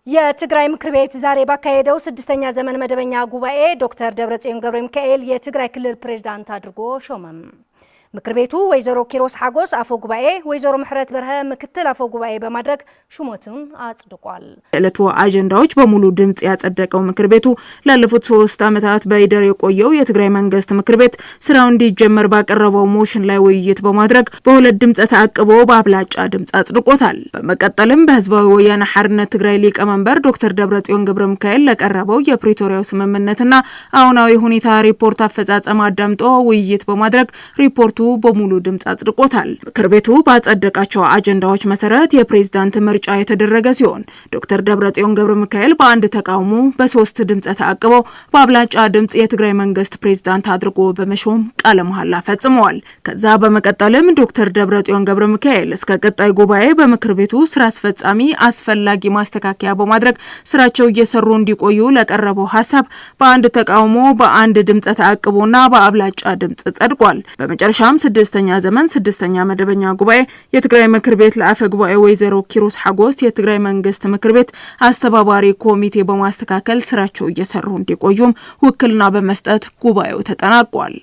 የትግራይ ምክር ቤት ዛሬ ባካሄደው ስድስተኛ ዘመን መደበኛ ጉባኤ ዶክተር ደብረጽዮን ገብረሚካኤል የትግራይ ክልል ፕሬዝዳንት አድርጎ ሾመም። ምክር ቤቱ ወይዘሮ ኪሮስ ሓጎስ አፈ ጉባኤ ወይዘሮ ምሕረት በርሀ ምክትል አፈ ጉባኤ በማድረግ ሹመቱን አጽድቋል። ዕለቱ አጀንዳዎች በሙሉ ድምጽ ያጸደቀው ምክር ቤቱ ላለፉት 3 ዓመታት በይደር የቆየው የትግራይ መንግስት ምክር ቤት ስራው እንዲጀመር ባቀረበው ሞሽን ላይ ውይይት በማድረግ በሁለት ድምጽ ተአቅቦ በአብላጫ ድምጽ አጽድቆታል። በመቀጠልም በህዝባዊ ወያነ ሓርነት ትግራይ ሊቀመንበር ዶክተር ደብረጽዮን ገብረሚካኤል ለቀረበው የፕሪቶሪያው ስምምነትና አሁናዊ ሁኔታ ሪፖርት አፈጻጸም አዳምጦ ውይይት በማድረግ ሪፖርቱ በሙሉ ድምጽ አጽድቆታል። ምክር ቤቱ ባጸደቃቸው አጀንዳዎች መሰረት የፕሬዝዳንት ምርጫ የተደረገ ሲሆን ዶክተር ደብረጽዮን ገብረሚካኤል በአንድ ተቃውሞ በ3 ድምጽ ተአቅበው በአብላጫ ድምጽ የትግራይ መንግስት ፕሬዝዳንት አድርጎ በመሾም ቃለ መሐላ ፈጽመዋል። ከዛ በመቀጠልም ዶክተር ደብረጽዮን ገብረሚካኤል እስከ ቀጣይ ጉባኤ በምክር ቤቱ ስራ አስፈጻሚ አስፈላጊ ማስተካከያ በማድረግ ስራቸው እየሰሩ እንዲቆዩ ለቀረበው ሐሳብ በአንድ ተቃውሞ በአንድ ድምጽ ተአቅቦና በአብላጫ ድምጽ ጸድቋል። በመጨረሻ ስድስተኛ ዘመን ስድስተኛ መደበኛ ጉባኤ የትግራይ ምክር ቤት ለአፈ ጉባኤ ወይዘሮ ኪሮስ ሓጎስ የትግራይ መንግስት ምክር ቤት አስተባባሪ ኮሚቴ በማስተካከል ስራቸው እየሰሩ እንዲቆዩም ውክልና በመስጠት ጉባኤው ተጠናቋል።